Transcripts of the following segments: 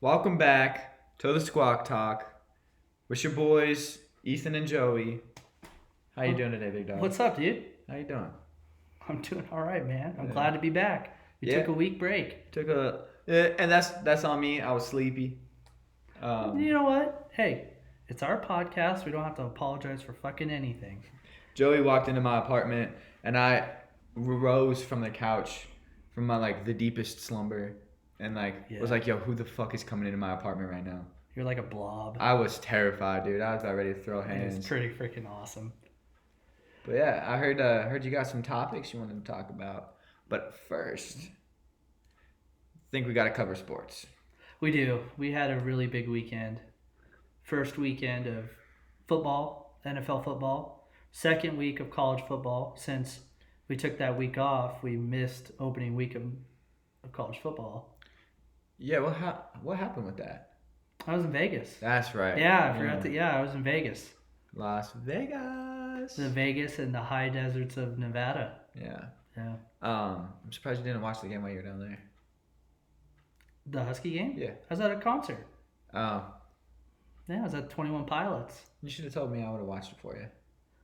Welcome back to the Squawk Talk with your boys, Ethan and Joey. How you doing today, big dog? What's up, dude? How you doing? I'm doing all right, man. I'm Yeah. glad to be back. We Yeah. took a week break. And that's on me. I was sleepy. You know what? Hey, it's our podcast. We don't have to apologize for fucking anything. Joey walked into my apartment, and I rose from the couch from my the deepest slumber, and was like, "Yo, who the fuck is coming into my apartment right now?" You're like a blob. I was terrified, dude. I was about ready to throw hands. It's pretty freaking awesome. But yeah, I heard you got some topics you wanted to talk about. But first, I think we got to cover sports. We do. We had a really big weekend. First weekend of football, NFL football. Second week of college football. Since we took that week off, we missed opening week of college football. Yeah, what happened with that? I was in Vegas. That's right. Yeah, I forgot that. Yeah, I was in Vegas. Las Vegas. The Vegas and the high deserts of Nevada. Yeah. Yeah. I'm surprised you didn't watch the game while you were down there. The Husky game? Yeah. I was at a concert. Oh. Yeah, I was at 21 Pilots. You should have told me. I would have watched it for you.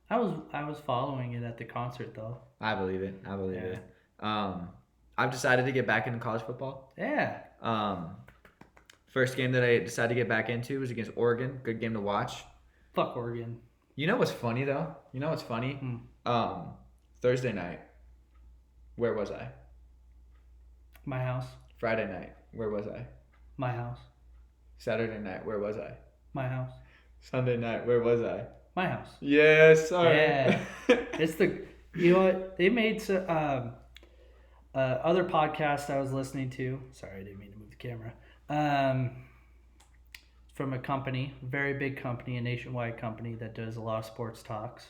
I was following it at the concert though. I believe it. I've decided to get back into college football. Yeah. First game that I decided to get back into was against Oregon. Good game to watch. Fuck Oregon. You know what's funny though? Thursday night. Where was I? My house. Friday night. Where was I? My house. Saturday night. Where was I? My house. Sunday night. Where was I? My house. Yes, sorry. Yeah. It's you know what? They made other podcasts I was listening to. Sorry, I didn't mean to move the camera. From a company, very big company, a nationwide company that does a lot of sports talks.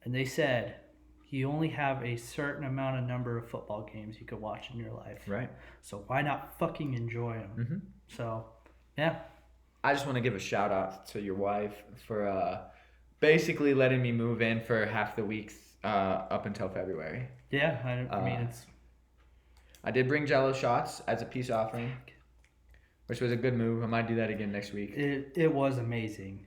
And they said you only have a certain number of football games you could watch in your life. Right. So why not fucking enjoy them? Mm-hmm. So, yeah. I just want to give a shout out to your wife for basically letting me move in for half the weeks up until February. Yeah, I mean, it's... I did bring Jell-O shots as a peace offering, which was a good move. I might do that again next week. It was amazing.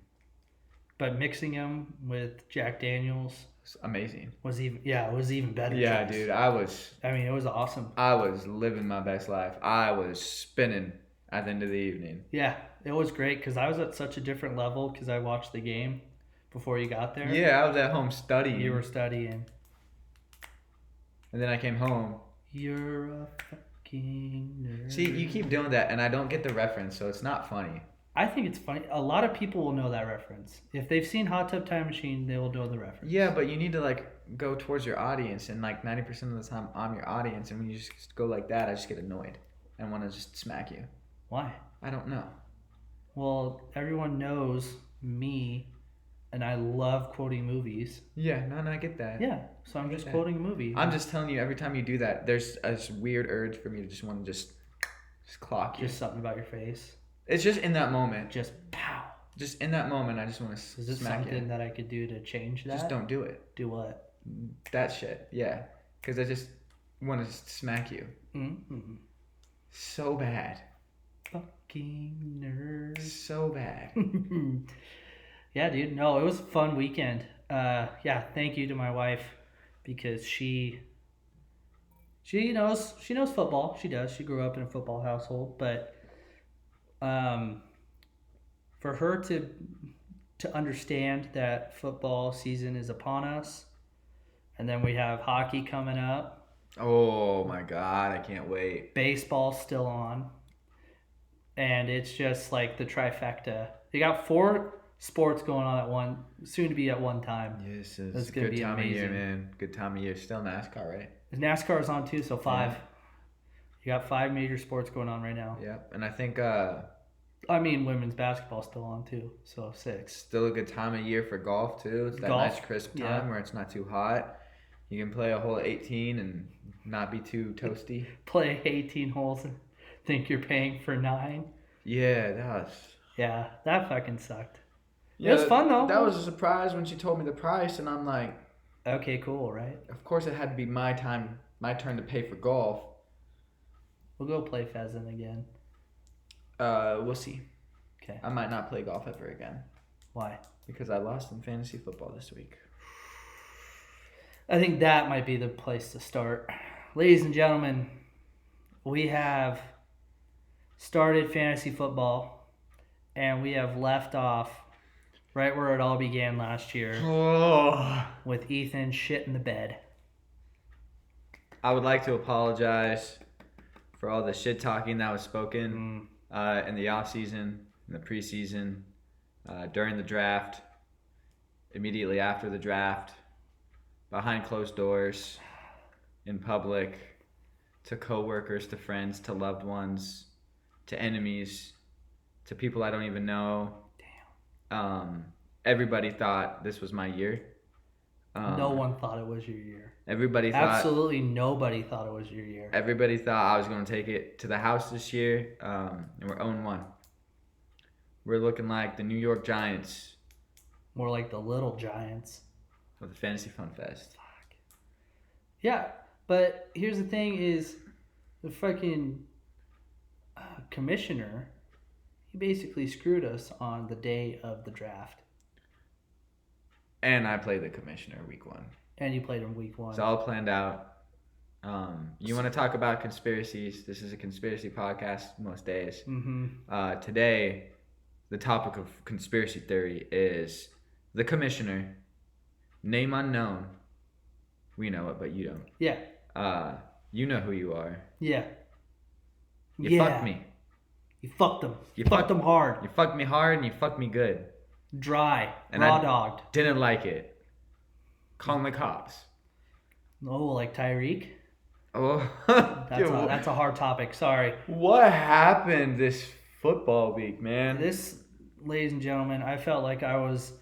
But mixing them with Jack Daniels... amazing. It was even better. Yeah, choice. dude, it was awesome. I was living my best life. I was spinning at the end of the evening. Yeah, it was great because I was at such a different level because I watched the game before you got there. Yeah, I was at home studying. You were studying. And then I came home. You're a fucking nerd. See, you keep doing that, and I don't get the reference, so it's not funny. I think it's funny. A lot of people will know that reference. If they've seen Hot Tub Time Machine, they will know the reference. Yeah, but you need to go towards your audience, and 90% of the time I'm your audience, and when you just go like that, I just get annoyed and want to just smack you. Why? I don't know. Well, everyone knows me, and I love quoting movies. Yeah, no, I get that. Yeah, so I'm just quoting a movie. I'm just telling you, every time you do that, there's a weird urge for me to just want to just clock you. Just something about your face. It's just in that moment. Just pow. Just in that moment, I just want to smack you. Is it something that I could do to change that? Just don't do it. Do what? That shit, yeah. Because I just want to smack you. Mm-hmm. So bad. Fucking nerd. So bad. Yeah, dude. No, it was a fun weekend. Yeah, thank you to my wife because she knows football. She does. She grew up in a football household, but for her to understand that football season is upon us, and then we have hockey coming up. Oh my God, I can't wait. Baseball's still on. And it's just like the trifecta. They got 4 sports going on soon to be at one time. Yes, it's going to be amazing. Good time of year, man. Good time of year. Still NASCAR, right? NASCAR is on too, so 5. Yeah. You got 5 major sports going on right now. Yeah, and I think... women's basketball's still on too, so 6. Still a good time of year for golf too. It's that nice crisp time where it's not too hot. You can play a hole at 18 and not be too toasty. Play 18 holes and think you're paying for 9. Yeah, that fucking sucked. Yeah, it was fun though. That was a surprise when she told me the price, and I'm like, okay, cool, right? Of course it had to be my turn to pay for golf. We'll go play pheasant again. We'll see. Okay. I might not play golf ever again. Why? Because I lost in fantasy football this week. I think that might be the place to start. Ladies and gentlemen, we have started fantasy football, and we have left off right where it all began last year with Ethan shit in the bed. I would like to apologize for all the shit talking that was spoken in the off season, in the preseason, during the draft, immediately after the draft, behind closed doors, in public, to coworkers, to friends, to loved ones, to enemies, to people I don't even know. Damn. Everybody thought this was my year. No one thought it was your year. Everybody thought... Absolutely nobody thought it was your year. Everybody thought I was going to take it to the house this year, and we're 0-1. We're looking like the New York Giants. More like the Little Giants. Of the Fantasy Fun Fest. Fuck. Yeah, but here's the thing is, the fucking commissioner, he basically screwed us on the day of the draft. And I played the commissioner week 1. And you played him week 1. It's all planned out. You want to talk about conspiracies? This is a conspiracy podcast most days. Mm-hmm. Today, the topic of conspiracy theory is the commissioner, name unknown. We know it, but you don't. Yeah. You know who you are. Yeah. You fucked me. You fucked them. You fucked them hard. You fucked me hard and you fucked me good. Dry. And raw I dogged. Didn't like it. Call the cops. Oh, like Tyreek? Oh. That's a hard topic. Sorry. What happened this football week, man? This, ladies and gentlemen, I felt like I was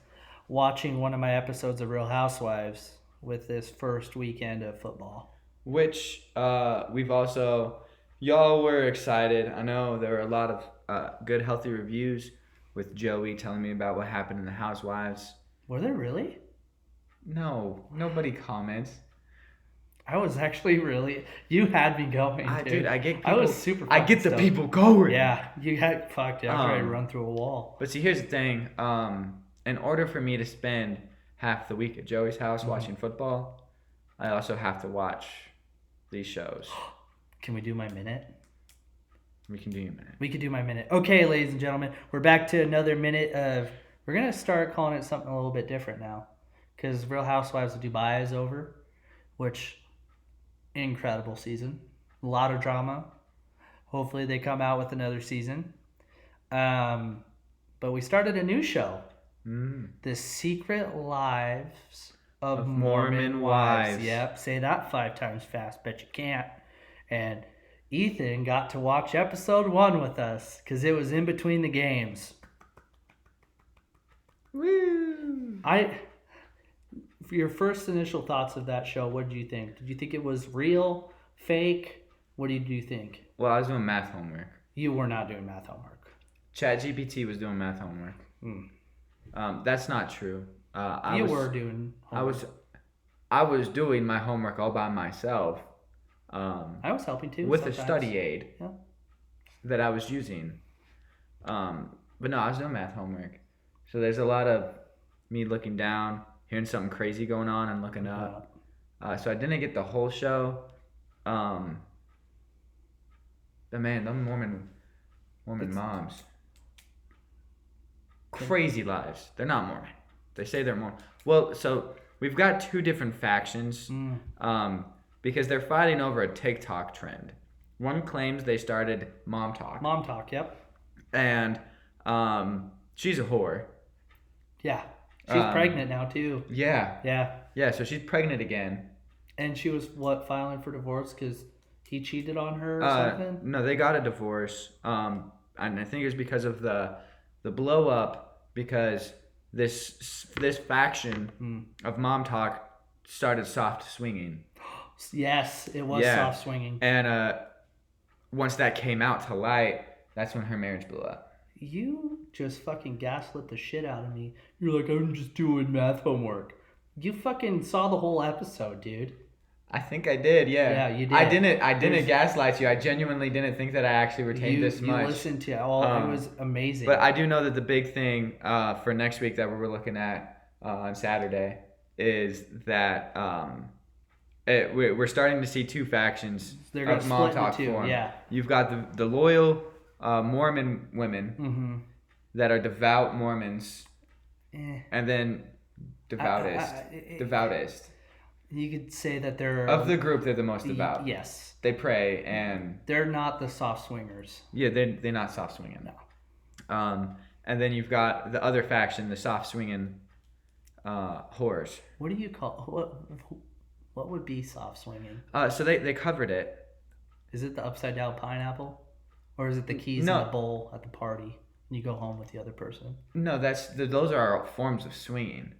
watching one of my episodes of Real Housewives with this first weekend of football. Which we've also... Y'all were excited. I know there were a lot of good, healthy reviews with Joey telling me about what happened in the Housewives. Were there really? No, nobody comments. I was actually really... You had me going, dude. I get people, I was super I get the people going. Yeah, you had fucked. I was ready to run through a wall. But see, here's the thing. In order for me to spend half the week at Joey's house watching football, I also have to watch these shows. Can we do my minute? We can do your minute. We could do my minute. Okay, ladies and gentlemen, we're back to another minute of... We're going to start calling it something a little bit different now. Because Real Housewives of Dubai is over. Which, incredible season. A lot of drama. Hopefully they come out with another season. But we started a new show. The Secret Lives of Mormon Wives. Yep, say that 5 times fast. Bet you can't. And Ethan got to watch episode 1 with us because it was in between the games. Woo! For your first initial thoughts of that show, what did you think? Did you think it was real, fake? What did you think? Well, I was doing math homework. You were not doing math homework. ChatGPT was doing math homework. That's not true. You were doing homework. I was doing my homework all by myself. I was helping too. With sometimes. a study aid that I was using. But no, I was doing math homework. So there's a lot of me looking down, hearing something crazy going on, and looking up. So I didn't get the whole show. But man, them Mormon moms. Crazy lives. They're not Mormon. They say they're Mormon. Well, so we've got 2 different factions. Because they're fighting over a TikTok trend. One claims they started Mom Talk. Mom Talk, yep. And she's a whore. Yeah. She's pregnant now, too. Yeah. Yeah. Yeah, so she's pregnant again. And she was, filing for divorce because he cheated on her or something? No, they got a divorce. And I think it was because of the blow up, because this faction of Mom Talk started soft swinging. Yes, it was soft swinging. And once that came out to light, that's when her marriage blew up. You just fucking gaslit the shit out of me. You're like, I'm just doing math homework. You fucking saw the whole episode, dude. I think I did, yeah. Yeah, you did. I didn't gaslight you. I genuinely didn't think that I actually retained this much. You listened to it. It was amazing. But I do know that the big thing for next week that we're looking at on Saturday is that we're starting to see two factions of Mom Talk form. Yeah. You've got the loyal Mormon women that are devout Mormons, and then devoutist. You could say that they're of the group. They're the most devout. Yes. They pray and they're not the soft swingers. Yeah, they're not soft swinging. No. And then you've got the other faction, the soft swinging whores. What do you call what would be soft swinging? So they covered it. Is it the upside down pineapple, or is it the keys in the bowl at the party and you go home with the other person? No, those are forms of swinging.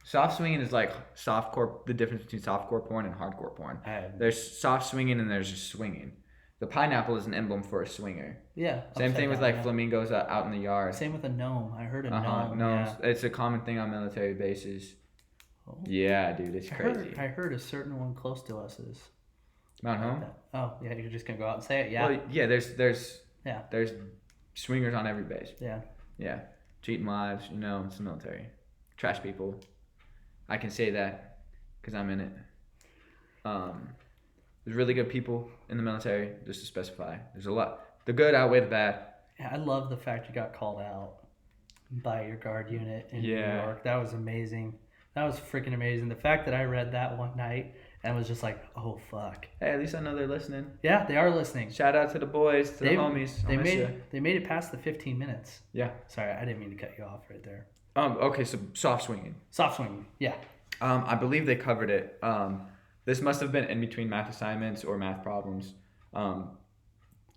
Soft swinging is like softcore. The difference between softcore porn and hardcore porn. There's soft swinging and there's just swinging. The pineapple is an emblem for a swinger. Yeah. Same thing with flamingos out in the yard. Same with a gnome. I heard a gnome. Gnomes. Yeah. It's a common thing on military bases. Oh. Yeah, dude, it's crazy. I heard a certain one close to us is Mount Home. Oh yeah, you're just gonna go out and say it. Yeah. Well, yeah. There's swingers on every base. Yeah. Yeah. Cheating wives. It's the military. Trash people. I can say that because I'm in it. There's really good people in the military, just to specify. There's a lot. The good outweigh the bad. Yeah, I love the fact you got called out by your guard unit in New York. That was amazing. That was freaking amazing. The fact that I read that one night and was just like, oh, fuck. Hey, at least I know they're listening. Yeah, they are listening. Shout out to the boys, the homies. They made it past the 15 minutes. Yeah. Sorry, I didn't mean to cut you off right there. Okay, so soft swinging. Soft swinging, yeah. I believe they covered it. This must have been in between math assignments or math problems.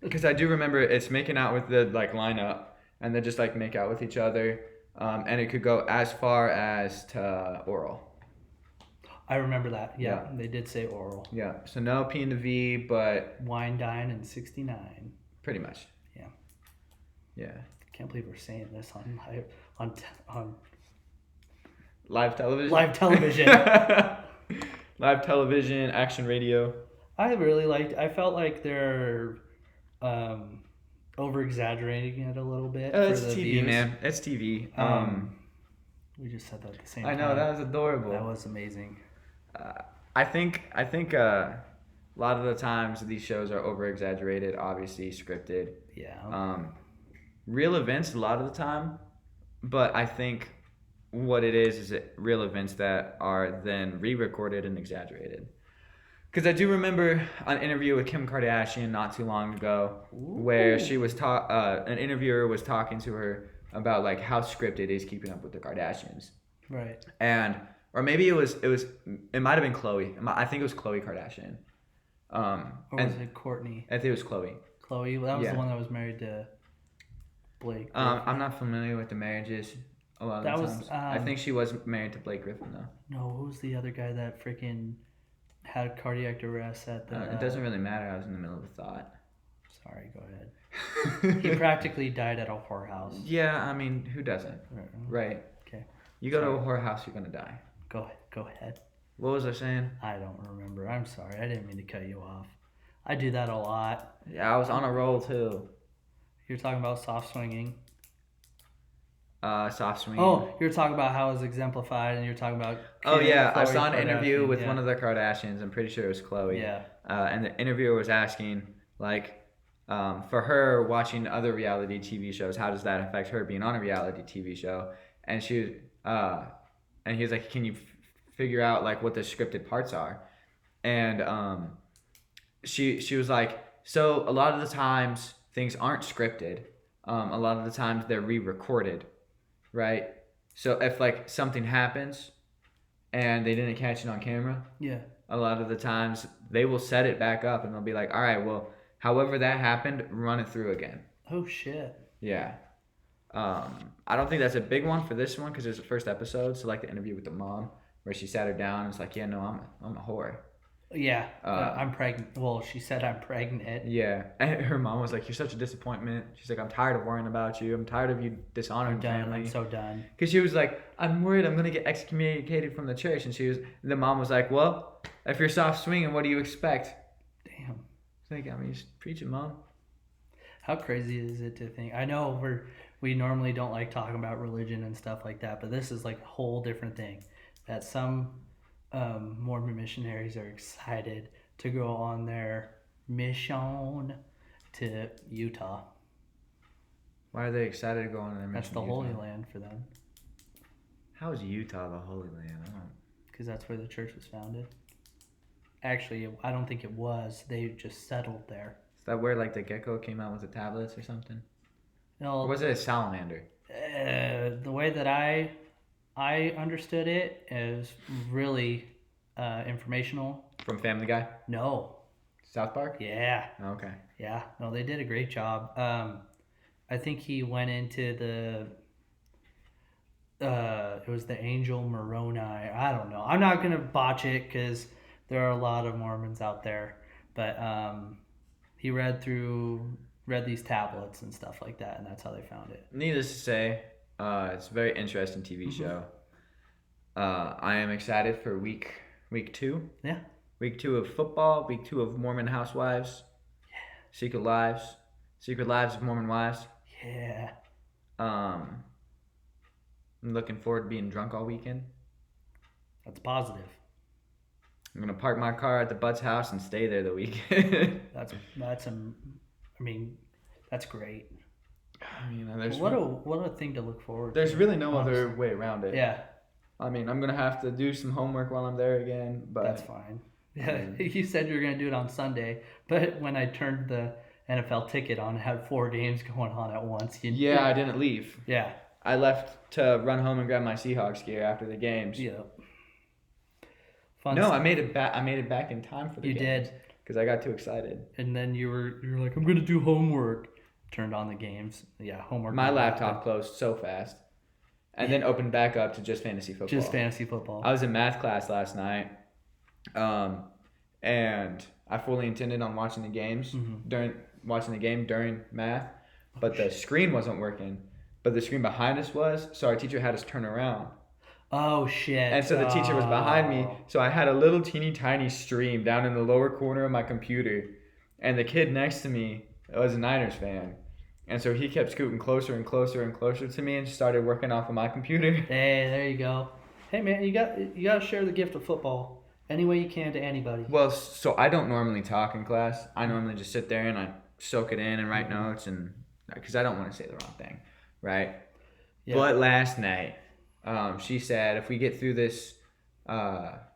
Because I do remember it's making out with the lineup and then just make out with each other. And it could go as far as to oral. I remember that. Yeah, they did say oral. Yeah, so no P and the V, but wine, dine, and 69. Pretty much. Yeah. Yeah. I can't believe we're saying this on live television. Live television. Live television, action radio. I felt like they're over exaggerating it a little bit. It's TV, views. Man. It's TV. We just said that at the same time. I know, that was adorable. That was amazing. I think a lot of the times these shows are over exaggerated, obviously scripted. Yeah. Real events a lot of the time, but I think what it is real events that are then re-recorded and exaggerated. Because I do remember an interview with Kim Kardashian not too long ago, where she was an interviewer was talking to her about how scripted is Keeping Up with the Kardashians. Right. Or maybe it might have been Khloe. I think it was Khloe Kardashian. Or was it Kourtney? I think it was Khloe. Khloe, that was the one that was married to Blake. I'm not familiar with the marriages a lot of the times. I think she was married to Blake Griffin though. No, who's the other guy that freaking had a cardiac arrest at the... It doesn't really matter. I was in the middle of a thought. Sorry, go ahead. He practically died at a whorehouse. Yeah, I mean, who doesn't? Right. Okay. You go to a whorehouse, you're going to die. Go ahead. What was I saying? I don't remember. I'm sorry. I didn't mean to cut you off. I do that a lot. Yeah, I was on a roll too. You're talking about soft swinging. Soft swinging. Oh, you're talking about how it's exemplified, and you're talking about... I saw an interview with one of the Kardashians. I'm pretty sure it was Khloe. Yeah. And the interviewer was asking, for her watching other reality TV shows, how does that affect her being on a reality TV show? And she, and he was like, can you figure out what the scripted parts are? And she was like, so a lot of the times things aren't scripted. A lot of the times they're re-recorded. Right? So if something happens and they didn't catch it on camera, a lot of the times they will set it back up and they'll be like, all right, well, however that happened, run it through again. Oh, shit. Yeah. I don't think that's a big one for this one because it's the first episode. So the interview with the mom where she sat her down and was like, yeah, no, I'm a whore. Yeah, I'm pregnant. Well, she said I'm pregnant. Yeah, and her mom was like, "You're such a disappointment." She's like, "I'm tired of worrying about you. I'm tired of you dishonoring I'm done. family." I'm so done. Because she was like, "I'm worried I'm gonna get excommunicated from the church," and the mom was like, "Well, if you're soft swinging, what do you expect?" Damn. It's like, I mean, just preach it, mom. How crazy is it to think? I know we normally don't like talking about religion and stuff like that, but this is like a whole different thing. That some Mormon missionaries are excited to go on their mission to Utah. Why are they excited to go on their mission? That's the Holy Land for them. How is Utah the Holy Land? I don't. Because that's where the church was founded. Actually, I don't think it was. They just settled there. Is that where like the gecko came out with the tablets or something? No. Or was it a salamander? The way that I understood it is really informational. From Family Guy? No. South Park? Yeah. Okay. Yeah. No, they did a great job. I think he went into it was the Angel Moroni. I don't know. I'm not gonna botch it because there are a lot of Mormons out there, but he read these tablets and stuff like that, and that's how they found it. Needless to say, it's a very interesting TV show. I am excited for week 2. Yeah. Week 2 of football. Week 2 of Mormon Housewives. Yeah. Secret Lives of Mormon Wives. Yeah. I'm looking forward to being drunk all weekend. That's positive. I'm gonna park my car at the Butts house and stay there the weekend. That's great. I mean, there's what a thing to look forward there's to. There's really no other way around it. Yeah. I mean, I'm gonna have to do some homework while I'm there again, but that's fine. Yeah, you said you were gonna do it on Sunday, but when I turned the NFL ticket on, it had 4 games going on at once. I didn't leave. Yeah. I left to run home and grab my Seahawks gear after the games. Yeah. I made it back. I made it back in time for the games. You did. Because I got too excited. And then you were like, I'm gonna do homework. Turned on the games. Yeah, homework. My laptop closed so fast, and then opened back up to just fantasy football. Just fantasy football. I was in math class last night, and I fully intended on watching the games during math, but the screen wasn't working. But the screen behind us was, so our teacher had us turn around. Oh, shit. And so the teacher was behind me, so I had a little teeny tiny stream down in the lower corner of my computer. And the kid next to me was a Niners fan. And so he kept scooting closer and closer and closer to me and started working off of my computer. Hey, there you go. Hey, man, you got to share the gift of football any way you can to anybody. Well, so I don't normally talk in class. I normally just sit there and I soak it in and write notes, and because I don't want to say the wrong thing. Right? Yeah. But last night, she said if we get through this,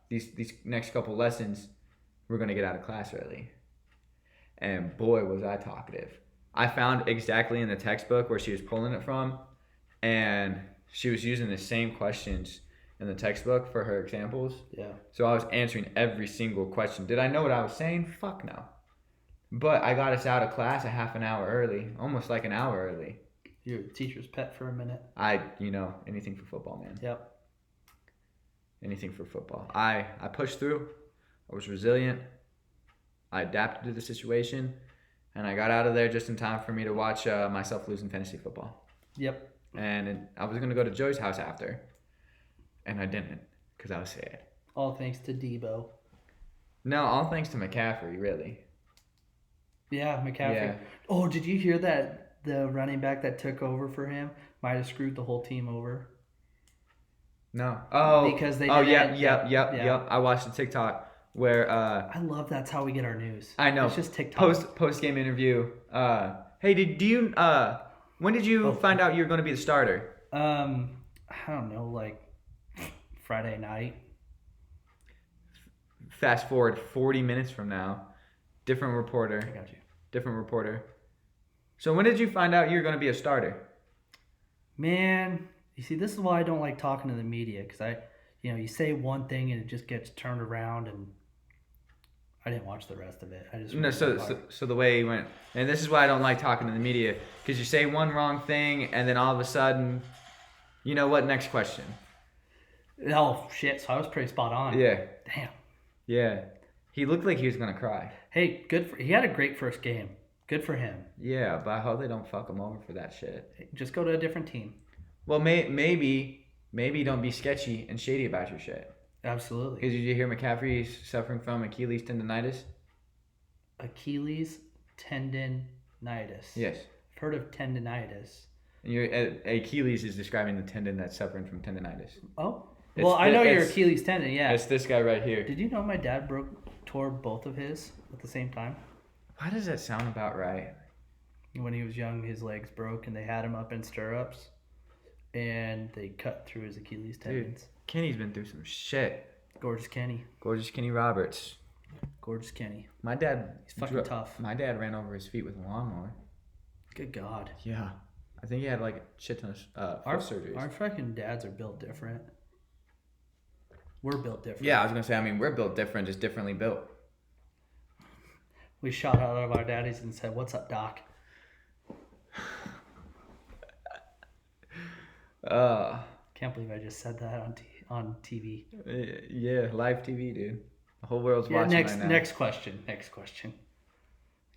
these next couple lessons, we're going to get out of class early. And boy, was I talkative. I found exactly in the textbook where she was pulling it from, and she was using the same questions in the textbook for her examples. Yeah. So I was answering every single question. Did I know what I was saying? Fuck no. But I got us out of class a half an hour early, almost like an hour early. You're a teacher's pet for a minute. Anything for football, man. Yep. Anything for football. I pushed through. I was resilient. I adapted to the situation, and I got out of there just in time for me to watch myself lose in fantasy football. Yep. And I was going to go to Joey's house after, and I didn't because I was sad. All thanks to Debo. No, all thanks to McCaffrey, really. Yeah, McCaffrey. Yeah. Oh, did you hear that? The running back that took over for him might have screwed the whole team over. No. Oh. Because they. Oh yep. I watched a TikTok where. I love that's how we get our news. I know. It's just TikTok. Post game interview. Hey, when did you find out you were going to be the starter? I don't know, like Friday night. Fast forward 40 minutes from now, different reporter. I got you. Different reporter. So when did you find out you were going to be a starter? Man, you see, this is why I don't like talking to the media, because you say one thing and it just gets turned around, and I didn't watch the rest of it. I just so the way he went, and this is why I don't like talking to the media, because you say one wrong thing and then all of a sudden, you know what? Next question. Oh shit! So I was pretty spot on. Yeah. Damn. Yeah. He looked like he was gonna cry. Hey, he had a great first game. Good for him. Yeah, but I hope they don't fuck him over for that shit. Just go to a different team. Well, maybe don't be sketchy and shady about your shit. Absolutely. Because did you hear McCaffrey's suffering from Achilles tendonitis? Achilles tendonitis. Yes. I've heard of tendonitis. And your Achilles is describing the tendon that's suffering from tendonitis. Oh. Well, I know your Achilles tendon, yeah. It's this guy right here. Did you know my dad tore both of his at the same time? Why does that sound about right? When he was young, his legs broke and they had him up in stirrups. And they cut through his Achilles tendons. Dude, Kenny's been through some shit. Gorgeous Kenny. Gorgeous Kenny Roberts. Gorgeous Kenny. My dad... He's fucking tough. My dad ran over his feet with a lawnmower. Good God. Yeah. I think he had like a shit ton of foot surgeries. Our fucking dads are built different. We're built different. Yeah, I was going to say, I mean, we're built different, just differently built. We shot out of our daddies and said, "What's up, Doc?" Can't believe I just said that on TV. Yeah, live TV, dude. The whole world's watching right now. Next question.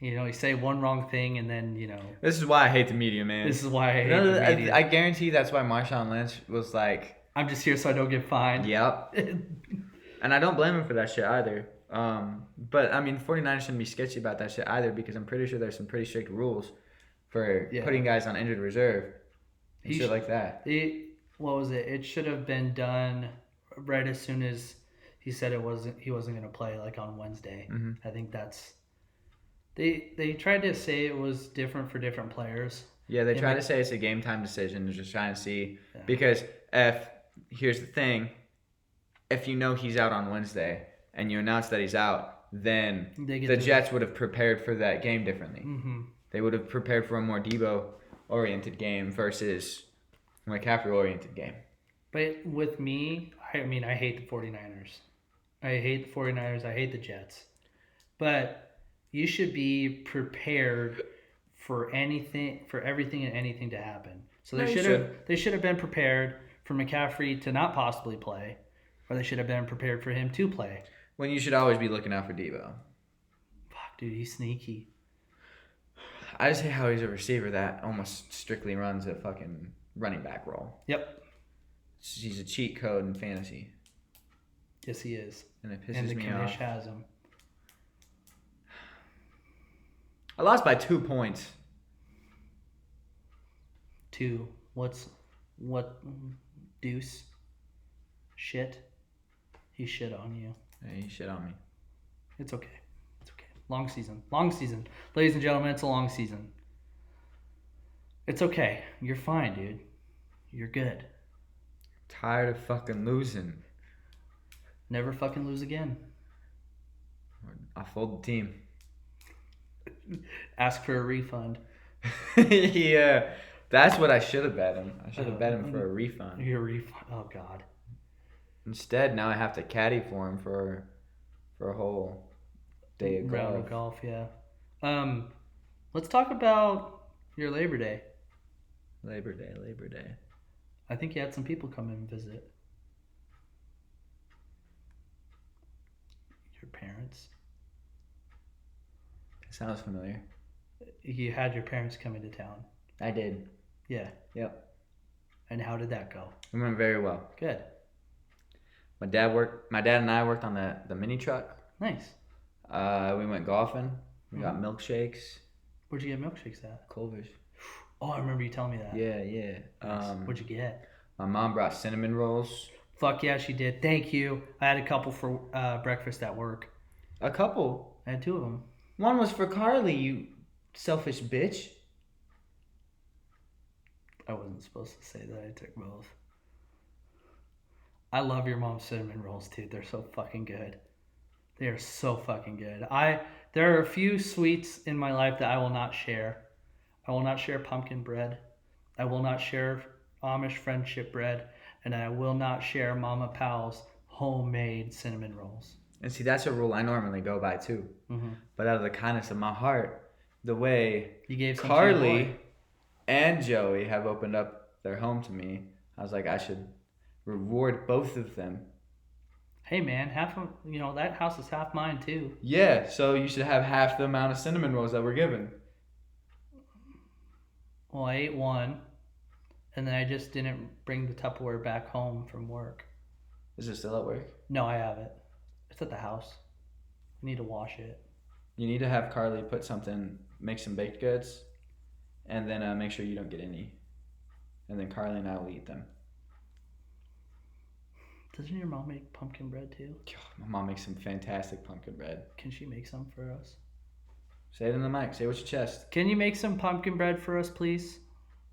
You say one wrong thing and then, This is why I hate the media, man. This is why I hate the media. I guarantee that's why Marshawn Lynch was like... I'm just here so I don't get fined. Yep. And I don't blame him for that shit either. But, I mean, 49ers shouldn't be sketchy about that shit either because I'm pretty sure there's some pretty strict rules for putting guys on injured reserve and shit like that. What was it? It should have been done right as soon as he said he wasn't going to play, like on Wednesday. Mm-hmm. I think that's... They tried to say it was different for different players. Yeah, they try to say it's a game time decision. They're just trying to see. Yeah. Because here's the thing. If you know he's out on Wednesday and you announce that he's out, then the Jets would have prepared for that game differently. Mm-hmm. They would have prepared for a more Debo-oriented game versus a McCaffrey-oriented game. But with me, I hate the 49ers. I hate the 49ers. I hate the Jets. But you should be prepared for everything and anything to happen. So they should have been prepared for McCaffrey to not possibly play, or they should have been prepared for him to play. When you should always be looking out for Debo. Fuck, dude, he's sneaky. I just hate how he's a receiver that almost strictly runs a fucking running back role. Yep. He's a cheat code in fantasy. Yes, he is. And it pisses me off. And the Knish has him. I lost by 2 points. 2. What? Deuce? Shit? He shit on you. Yeah, he shit on me. It's okay. Long season. Ladies and gentlemen, it's a long season. It's okay. You're fine, dude. You're good. Tired of fucking losing. Never fucking lose again. I fold the team. Ask for a refund. Yeah, that's what I should have bet him. I should have bet him for a refund. Your refund. Oh God. Instead, now I have to caddy for him for a whole day of golf. Round of golf, yeah. Let's talk about your Labor Day. Labor Day. I think you had some people come and visit. Your parents. Sounds familiar. You had your parents come into town. I did. Yeah. Yep. And how did that go? It went very well. Good. My dad and I worked on the mini truck. Nice. We went golfing. We got milkshakes. Where'd you get milkshakes at? Culver's. Oh, I remember you telling me that. Yeah. Nice. What'd you get? My mom brought cinnamon rolls. Fuck yeah, she did. Thank you. I had a couple for breakfast at work. A couple? I had 2 of them. One was for Carly, you selfish bitch. I wasn't supposed to say that. I took both. I love your mom's cinnamon rolls, dude. They're so fucking good. They are so fucking good. There are a few sweets in my life that I will not share. I will not share pumpkin bread. I will not share Amish friendship bread. And I will not share Mama Powell's homemade cinnamon rolls. And see, that's a rule I normally go by too. Mm-hmm. But out of the kindness of my heart, the way you gave Carly and Joey have opened up their home to me, I was like, I should reward both of them Hey man, half of that house is half mine too. Yeah, so you should have half the amount of cinnamon rolls that we're given. Well, I ate one, and then I just didn't bring the Tupperware back home from work. Is it still at work? No, I have it. It's at the house. I need to wash it. You need to have Carly make some baked goods, and then make sure you don't get any. And then Carly and I will eat them. Doesn't your mom make pumpkin bread too? My mom makes some fantastic pumpkin bread. Can she make some for us? Say it in the mic. Say it with your chest. Can you make some pumpkin bread for us, please?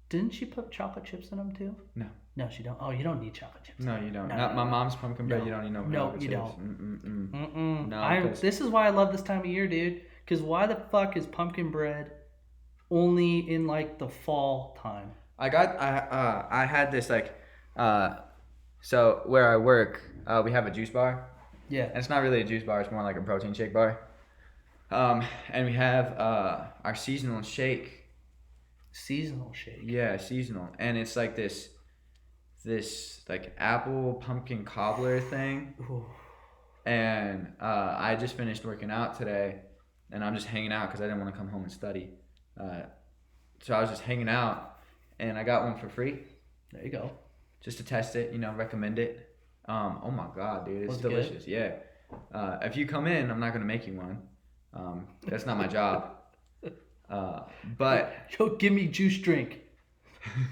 Didn't she put chocolate chips in them too? No. No, she don't. Oh, you don't need chocolate chips. No, you don't. No, Not no, my no. mom's pumpkin bread. No. You don't need no No, chocolate you chips. don't. No, This is why I love this time of year, dude. Because why the fuck is pumpkin bread only in like the fall time? I had this so where I work, we have a juice bar. Yeah. And it's not really a juice bar, it's more like a protein shake bar. And we have our seasonal shake. Seasonal shake. Yeah, seasonal. And it's like this like apple pumpkin cobbler thing. Ooh. And I just finished working out today, and I'm just hanging out because I didn't want to come home and study. So I was just hanging out, and I got one for free. There you go. Just to test it, recommend it. Oh my god, dude, it's delicious. Good? Yeah. If you come in, I'm not gonna make you one. That's not my job. But Yo, give me juice drink.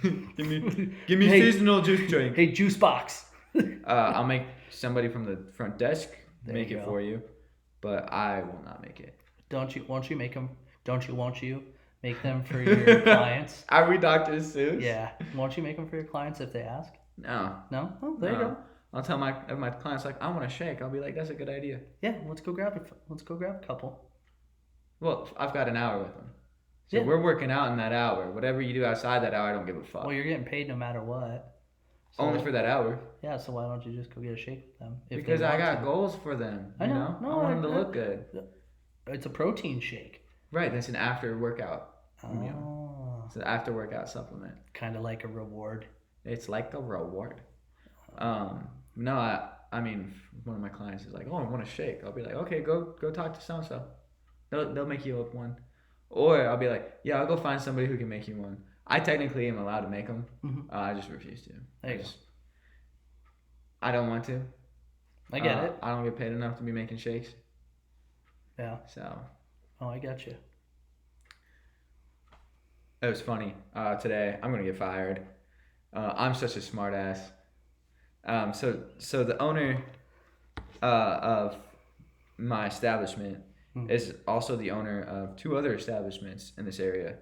give me Hey. seasonal juice drink. Hey, juice box. I'll make somebody from the front desk make you it go. for you, but I will not make it. Won't you make them? Won't you make them for your clients? Are we Dr. Seuss? Yeah. Won't you make them for your clients if they ask? No. No? Oh, there you No. go. I'll tell if my client's like, I want a shake. I'll be like, that's a good idea. Yeah, let's go grab a couple. Well, I've got an hour with them. So Yeah. we're working out in that hour. Whatever you do outside that hour, I don't give a fuck. Well, you're getting paid no matter what. So, Only for that hour. Yeah, so why don't you just go get a shake with them? If Because they I want got to. goals for them. I know. No, I want them to I- look good. It's a protein shake. Right, that's an after workout. Oh. It's an after workout supplement. Kind of like a reward. It's like a reward. No, I mean, one of my clients is like, oh, I want a shake. I'll be like, okay, go talk to so-and-so. They'll make you up one. Or I'll be like, yeah, I'll go find somebody who can make you one. I technically am allowed to make them. Mm-hmm. I just refuse to. There you go. I don't want to. I get it. I don't get paid enough to be making shakes. Yeah. So. Oh, I got you. It was funny. Today, I'm going to get fired. I'm such a smart ass. So the owner of my establishment is also the owner of two other establishments in this area.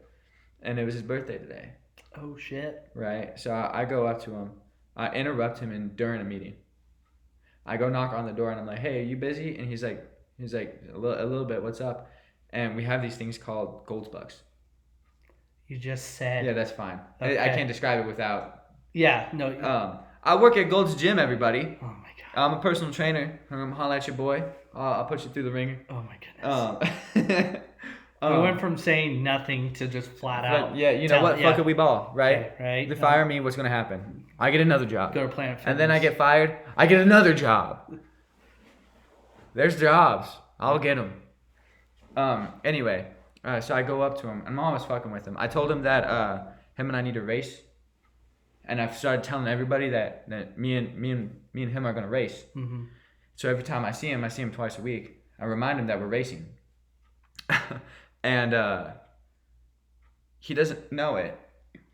And it was his birthday today. Oh, shit. Right? So I go up to him. I interrupt him during a meeting. I go knock on the door and I'm like, hey, are you busy? And he's like, a little bit, what's up? And we have these things called Gold's Bucks. You just said. Yeah, that's fine. Okay. I can't describe it without. Yeah, no. I work at Gold's Gym, everybody. Oh, my God. I'm a personal trainer. Holla at your boy. I'll put you through the ringer. Oh, my goodness. We went from saying nothing to just flat out. Yeah, you know what? Fuck it, we ball, right? Right. They fire me, what's going to happen? I get another job. Go to Planet Fitness. And then I get fired. I get another job. There's jobs. I'll get them. Anyway, so I go up to him. And I'm always fucking with him. I told him that him and I need to race. And I've started telling everybody that me and him are going to race. Mm-hmm. So every time I see him twice a week. I remind him that we're racing. And he doesn't know it,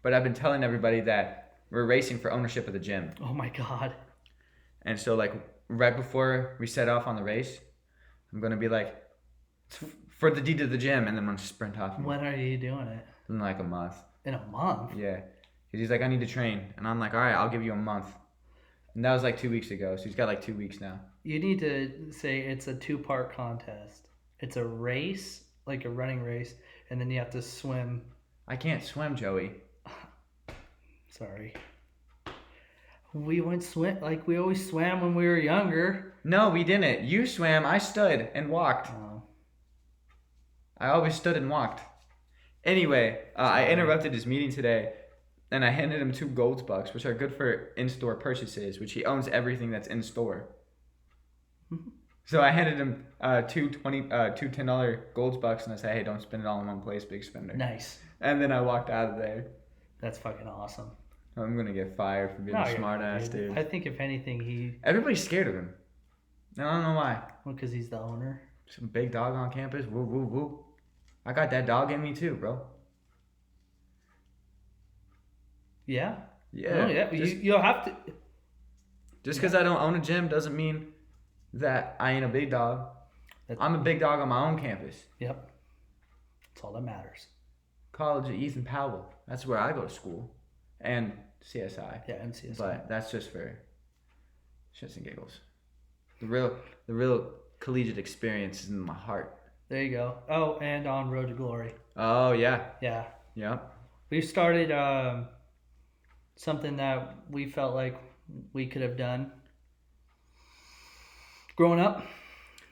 but I've been telling everybody that we're racing for ownership of the gym. Oh my God. And so like right before we set off on the race, I'm going to be like, for the deed of the gym, and then I'm going to sprint off. When are you doing it? In like a month. In a month? Yeah. He's like, I need to train. And I'm like, all right, I'll give you a month. And that was like 2 weeks ago. So he's got like 2 weeks now. You need to say it's a 2-part contest. It's a race, like a running race, and then you have to swim. I can't swim, Joey. Sorry. We went swim like we always swam when we were younger. No, we didn't. You swam. I stood and walked. Oh. I always stood and walked. Anyway, I interrupted his meeting today, and I handed him 2 Gold's Bucks, which are good for in-store purchases, which he owns everything that's in store. Mm-hmm. So I handed him two $10 Golds Bucks, and I said, "Hey, don't spend it all in one place, big spender." Nice. And then I walked out of there. That's fucking awesome. I'm gonna get fired for being a smart ass dude. I think if anything, everybody's scared of him. I don't know why. Well, because he's the owner. Some big dog on campus. Woo woo woo. I got that dog in me too, bro. Yeah. Yeah. Oh, yeah. You'll have to. Just because I don't own a gym doesn't mean that I ain't a big dog. I'm a big dog on my own campus. Yep. That's all that matters. College of Ethan Powell. That's where I go to school. And CSI. Yeah, and CSI. But that's just for shits and giggles. The real collegiate experience is in my heart. There you go. Oh, and on Road to Glory. Oh, yeah. Yeah. Yep. We've started something that we felt like we could have done growing up.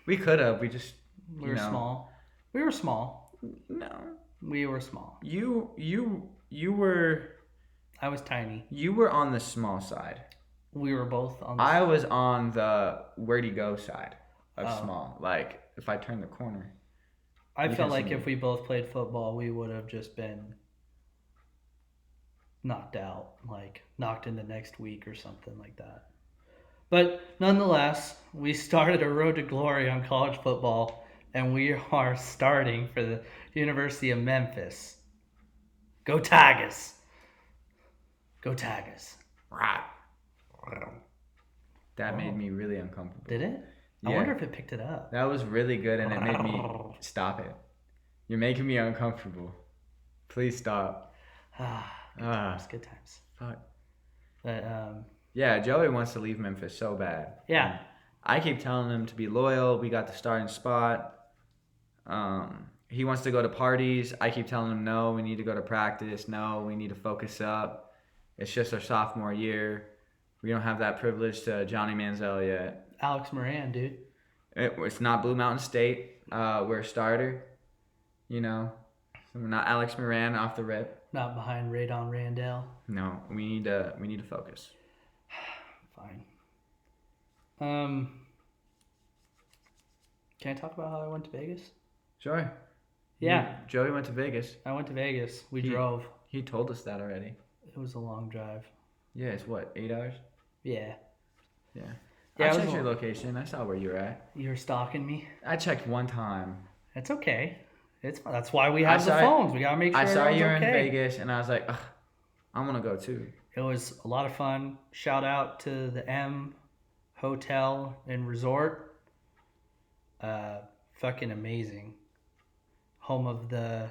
We could have. We just We were small. We were small. No. We were small. You were. I was tiny. You were on the small side. We were both on the I was on the where'd he go side of small. Like, if I turn the corner. I felt like if we both played football, we would have just been knocked out, like knocked into next week or something like that. But nonetheless, we started a road to glory on college football, and we are starting for the University of Memphis. Go Tigers! Go Tigers! Right. That made me really uncomfortable. Did it? Yeah. I wonder if it picked it up. That was really good, and it made me stop it. You're making me uncomfortable. Please stop. Good times. Fuck. But yeah, Joey wants to leave Memphis so bad. Yeah. And I keep telling him to be loyal. We got the starting spot. He wants to go to parties. I keep telling him, no, we need to go to practice. No, we need to focus up. It's just our sophomore year. We don't have that privilege to Johnny Manziel yet. Alex Moran, dude. It's not Blue Mountain State. We're a starter. You know, so we're not Alex Moran off the rip. Not behind Radon Randall. No, we need to focus. Fine. Can I talk about how I went to Vegas? Sure. Yeah. Joey went to Vegas. I went to Vegas. We drove. He told us that already. It was a long drive. Yeah, it's what, 8 hours? Yeah. Yeah. Yeah, I checked your location. I saw where you were at. You were stalking me. I checked one time. It's okay. It's fine. That's why we have the phones. We gotta make sure. I saw you were okay. in Vegas, and I was like, ugh, I want to go too. It was a lot of fun. Shout out to the M Hotel and Resort. Fucking amazing. Home of the.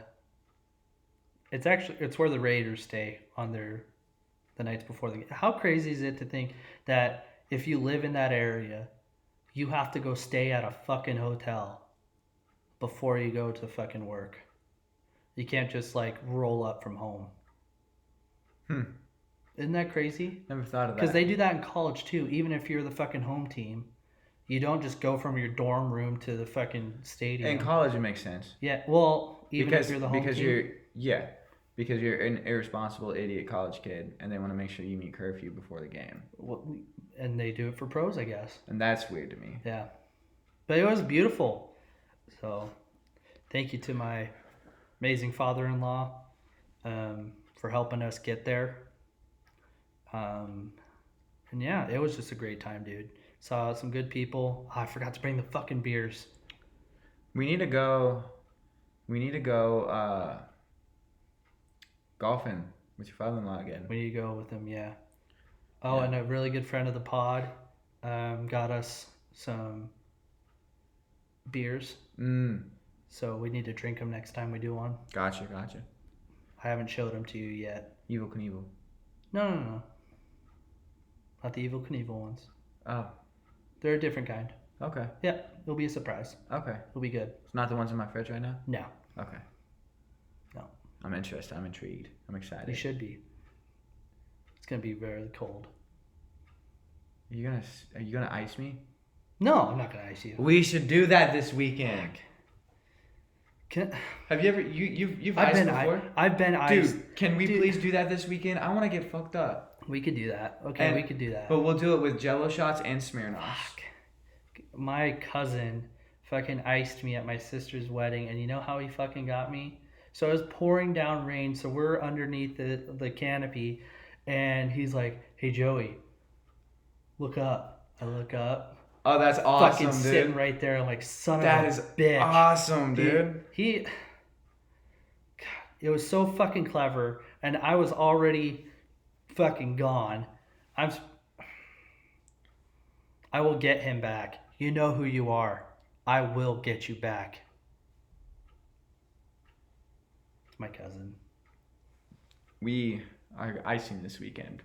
It's where the Raiders stay on the nights before the game. How crazy is it to think that if you live in that area, you have to go stay at a fucking hotel before you go to fucking work. You can't just like roll up from home. Isn't that crazy? Never thought of that. Because they do that in college too. Even if you're the fucking home team, you don't just go from your dorm room to the fucking stadium. In college, it makes sense. Yeah, well, even if you're the home team. Because you're an irresponsible idiot college kid, and they want to make sure you meet curfew before the game. Well, and they do it for pros, I guess. And that's weird to me. Yeah. But it was beautiful. So, thank you to my amazing father-in-law for helping us get there. And yeah, it was just a great time, dude. Saw some good people. Oh, I forgot to bring the fucking beers. We need to go golfing with your father-in-law again. We need to go with him, yeah. Oh, Yeah. and a really good friend of the pod got us some beers. So we need to drink them next time we do one. Gotcha. I haven't showed them to you yet. Evil Knievel. No. Not the Evil Knievel ones. Oh. They're a different kind. Okay. Yeah, it'll be a surprise. Okay. It'll be good. It's not the ones in my fridge right now? No. Okay. No. I'm interested. I'm intrigued. I'm excited. You should be. It's going to be very cold. Are you gonna ice me? No, I'm not going to ice you. We should do that this weekend. Have you ever you've I've iced been before? I've been iced. Dude, can we please do that this weekend? I want to get fucked up. We could do that. Okay, we could do that. But we'll do it with Jello shots and Smirnoff. My cousin fucking iced me at my sister's wedding, and you know how he fucking got me? So it was pouring down rain, so we're underneath the canopy, and he's like, "Hey Joey, look up." I look up. Oh, that's awesome, Fucking dude. sitting right there. I'm like, son That of is a bitch. awesome, dude. It was so fucking clever, and I was already fucking gone. I will get him back. You know who you are. I will get you back. It's my cousin. We are icing this weekend.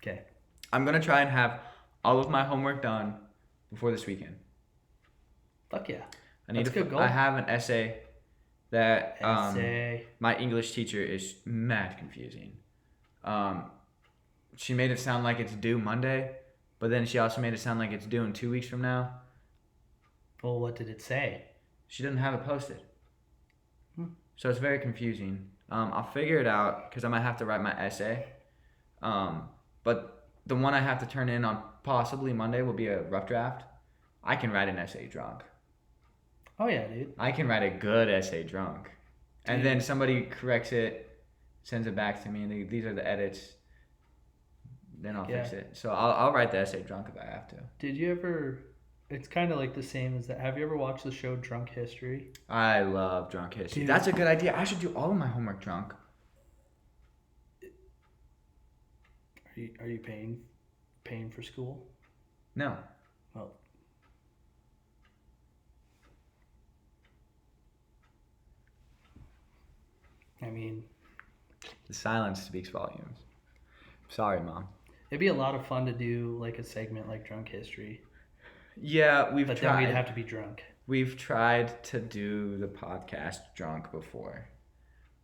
Okay. I'm gonna try and have all of my homework done before this weekend. Fuck yeah. That's a good goal. I have an essay that my English teacher is mad confusing. She made it sound like it's due Monday, but then she also made it sound like it's due in 2 weeks from now. Well, what did it say? She doesn't have it posted. So it's very confusing. I'll figure it out because I might have to write my essay. But the one I have to turn in on possibly Monday will be a rough draft. I can write an essay drunk. Oh yeah, dude. I can write a good essay drunk. Dude. And then somebody corrects it, sends it back to me, and these are the edits. Then I'll fix it. So I'll write the essay drunk if I have to. Did you ever... It's kind of like the same as that. Have you ever watched the show Drunk History? I love Drunk History. Dude. That's a good idea. I should do all of my homework drunk. Are you paying for school? No. Well, I mean, the silence speaks volumes. Sorry, Mom. It'd be a lot of fun to do like a segment like Drunk History. Yeah, but then we'd have to be drunk. We've tried to do the podcast drunk before.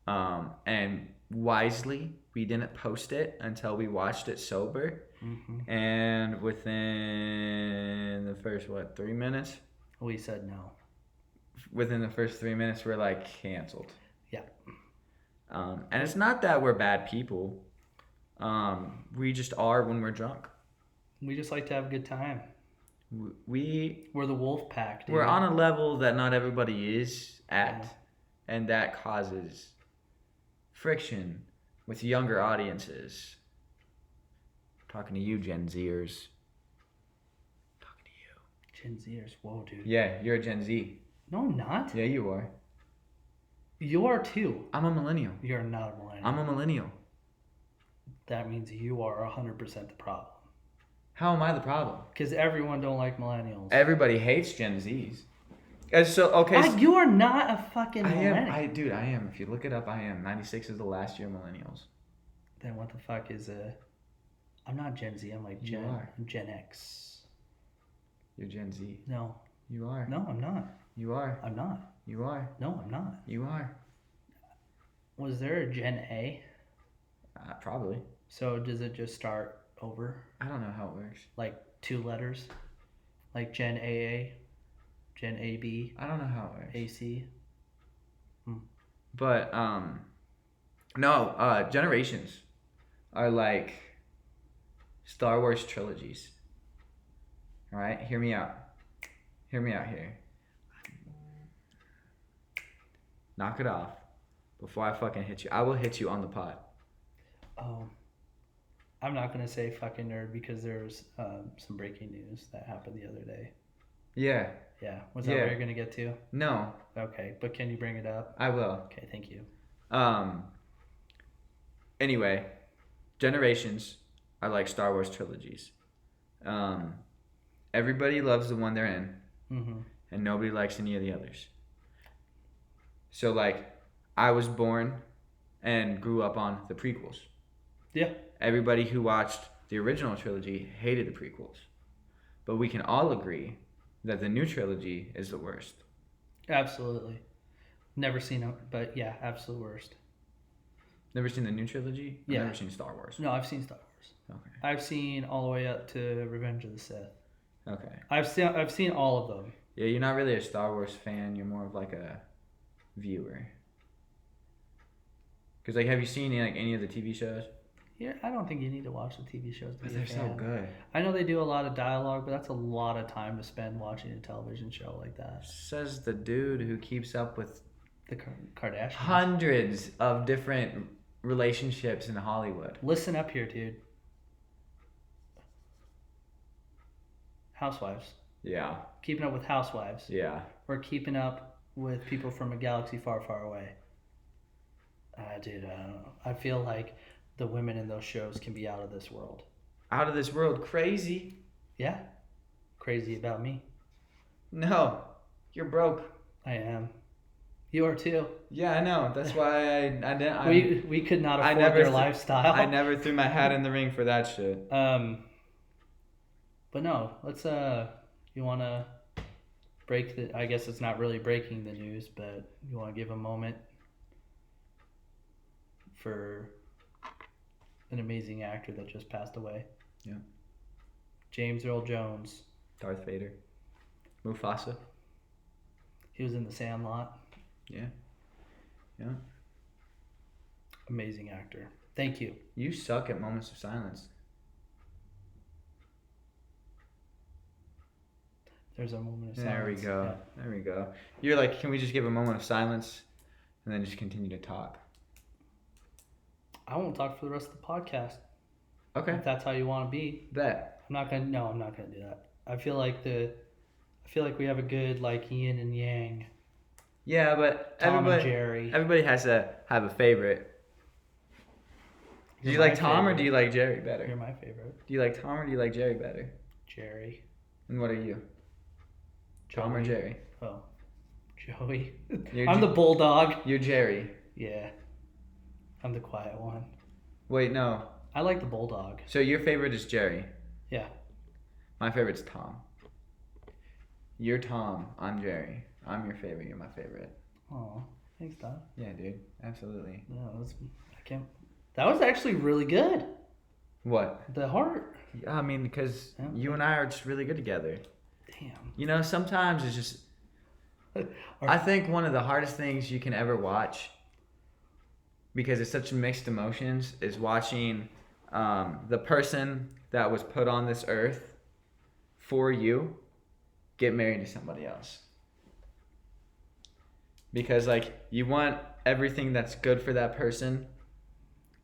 And wisely, we didn't post it until we watched it sober. Mm-hmm. And within the first, 3 minutes? We said no. Within the first 3 minutes, we're like canceled. Yeah. And it's not that we're bad people. We just are when we're drunk. We just like to have a good time. We're the wolf pack, dude. We're on a level that not everybody is at. Yeah. And that causes friction with younger audiences. I'm talking to you, Gen Zers. I'm talking to you. Gen Zers? Whoa, dude. Yeah, you're a Gen Z. No, I'm not. Yeah, you are. You are too. I'm a millennial. You're not a millennial. I'm a millennial. That means you are 100% the problem. How am I the problem? Because everyone don't like millennials. Everybody hates Gen Zs. You are not a fucking millennial. I am. If you look it up, I am. 96 is the last year of millennials. Then what the fuck is I'm not Gen Z. I'm like I'm Gen X. You're Gen Z. No. You are. No, I'm not. You are. I'm not. You are. No, I'm not. You are. Was there a Gen A? Probably. So does it just start over? I don't know how it works. Like 2 letters? Like Gen AA? Gen AB? I don't know how it works. AC? But, no, generations are like Star Wars trilogies. All right? Hear me out. Hear me out here. Knock it off before I fucking hit you. I will hit you on the pod. Oh. I'm not going to say fucking nerd because there's some breaking news that happened the other day. Yeah. Yeah. Was that what you're going to get to? No. Okay. But can you bring it up? I will. Okay. Thank you. Anyway, generations are like Star Wars trilogies. Everybody loves the one they're in. Mm-hmm. And nobody likes any of the others. So, like, I was born and grew up on the prequels. Yeah. Everybody who watched the original trilogy hated the prequels. But we can all agree that the new trilogy is the worst. Absolutely. Never seen it, but yeah, absolute worst. Never seen the new trilogy? Yeah. Never seen Star Wars? No, I've seen Star Wars. Okay. I've seen all the way up to Revenge of the Sith. Okay. I've seen all of them. Yeah, you're not really a Star Wars fan. You're more of like a viewer. Because, like, have you seen like any of the TV shows? Yeah, I don't think you need to watch the TV shows to But be a they're fan. so good. I know they do a lot of dialogue, but that's a lot of time to spend watching a television show like that. Says the dude who keeps up with The Kardashians. hundreds of different relationships in Hollywood. Listen up here, dude. Housewives. Yeah. Keeping up with housewives. Yeah. We're keeping up with people from a galaxy far, far away. Dude, I don't know. I feel like the women in those shows can be out of this world. Out of this world, crazy. Yeah. Crazy about me. No, you're broke. I am. You are too. Yeah, I know. That's why I didn't. We could not afford their lifestyle. I never threw my hat in the ring for that shit. But no, let's you want to break the, I guess it's not really breaking the news, but you want to give a moment for an amazing actor that just passed away. Yeah. James Earl Jones. Darth Vader. Mufasa. He was in The Sandlot. Yeah. Yeah. Amazing actor. Thank you. You suck at moments of silence. There's a moment of silence. There we go. Yeah. There we go. You're like, can we just give a moment of silence and then just continue to talk? I won't talk for the rest of the podcast. Okay. If that's how you want to be. Bet. I'm not gonna do that. I feel like we have a good like yin and yang. Yeah, but Tom and Jerry. Everybody has to have a favorite. Do you like Tom or do you like Jerry better? You're my favorite. Do you like Tom or do you like Jerry better? Jerry. And what are you? Tom or Jerry? Oh, Joey. You're I'm the bulldog. You're Jerry. Yeah. I'm the quiet one. Wait, no. I like the bulldog. So your favorite is Jerry. Yeah. My favorite's Tom. You're Tom. I'm Jerry. I'm your favorite. You're my favorite. Oh, thanks, Tom. Yeah, dude. Absolutely. No, that was actually really good. What? The heart. Yeah, I mean, because you and I are just really good together. Damn. You know, sometimes it's just... I think one of the hardest things you can ever watch, because it's such mixed emotions, is watching the person that was put on this earth for you get married to somebody else. Because, like, you want everything that's good for that person,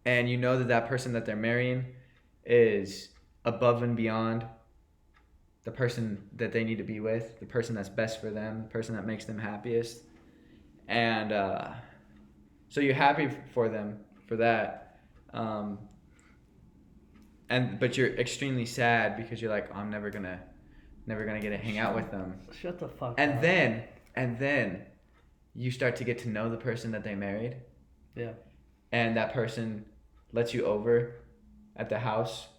and you know that that person that they're marrying is above and beyond the person that they need to be with, the person that's best for them, the person that makes them happiest. And so you're happy for them for that. But you're extremely sad because you're like, oh, I'm never gonna get to hang out with them. Shut the fuck up. And then you start to get to know the person that they married. Yeah. And that person lets you over at the house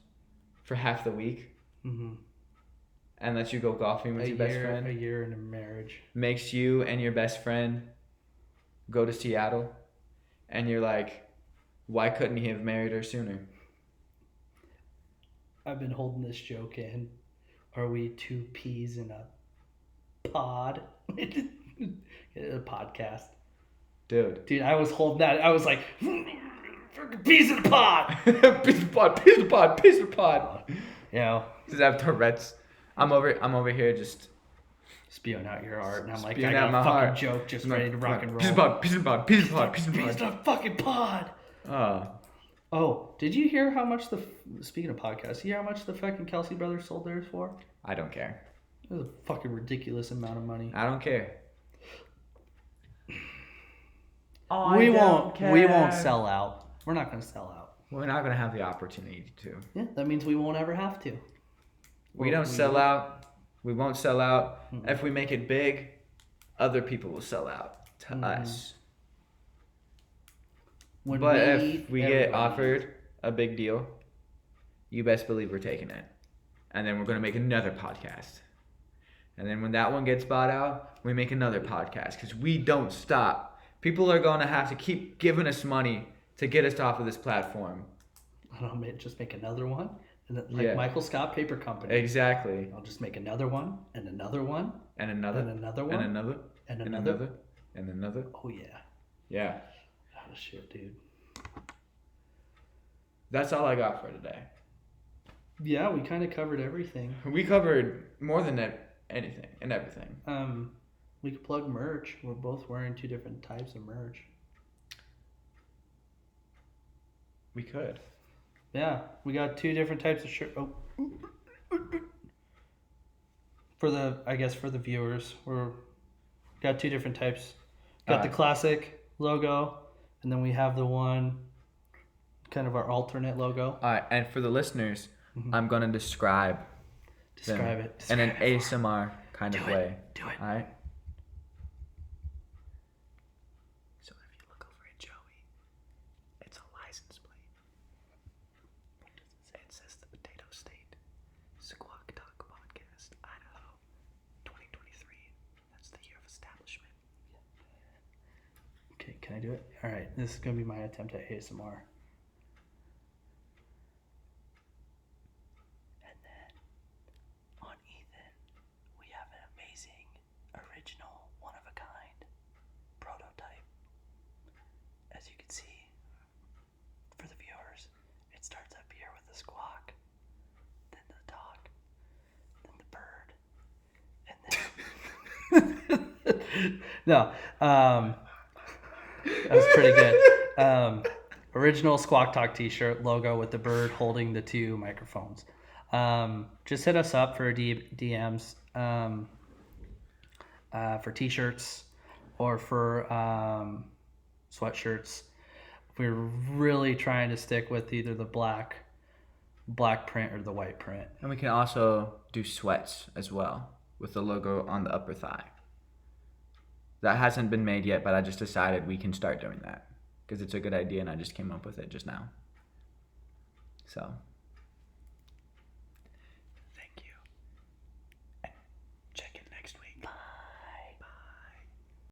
for half the week. Mm-hmm. And lets you go golfing with your best friend. A year in a marriage. Makes you and your best friend go to Seattle. And you're like, why couldn't he have married her sooner? I've been holding this joke in. Are we two peas in a pod? A podcast. Dude, I was holding that. I was like, peas in a pod. Piece of pod, piece of pod, piece of pod. You know. Does that have Tourette's? I'm over here just spewing out your art, and I'm like, I spewing got out a my fucking heart. joke just ready to rock and roll. Piece of pod, piece of pod, piece of pod, piece of pod. Peas in a fucking pod. Oh, did you hear how much speaking of podcasts, you hear how much the fucking Kelsey brothers sold theirs for? I don't care. It was a fucking ridiculous amount of money. I don't care. We won't sell out. We're not going to sell out. We're not going to have the opportunity to. Yeah, that means we won't ever have to. We don't sell out. We won't sell out. Mm-hmm. If we make it big, other people will sell out to us. But if we get offered a big deal, you best believe we're taking it. And then we're going to make another podcast. And then when that one gets bought out, we make another podcast because we don't stop. People are going to have to keep giving us money to get us off of this platform. I don't know, just make another one. And like Michael Scott Paper Company. Exactly. I'll just make another one, and another one, and another, and another one, and another, and and another, another, and another. Oh yeah. Yeah. Oh shit, dude. That's all I got for today. Yeah, we kind of covered everything. We covered more than anything and everything. We could plug merch. We're both wearing 2 different types of merch. We could. Yeah, we got 2 different types of shirt. Oh. For the viewers, we're got 2 different types. Got the classic logo, and then we have the one kind of our alternate logo. All right, and for the listeners, I'm gonna describe it in an ASMR kind of way. Do it. All right. So if you look over at Joey, it's a license plate. What does it say? It says the Potato State Squawk Talk Podcast, Idaho, 2023. That's the year of establishment. Okay, can I do it? All right, this is gonna be my attempt at ASMR. Original, one-of-a-kind prototype. As you can see, for the viewers, it starts up here with the squawk, then the talk, then the bird, and then... No, that was pretty good. Original Squawk Talk t-shirt logo with the bird holding the 2 microphones. Just hit us up for DMs. For t-shirts or for sweatshirts. We're really trying to stick with either the black print or the white print. And we can also do sweats as well with the logo on the upper thigh. That hasn't been made yet, but I just decided we can start doing that because it's a good idea and I just came up with it just now. So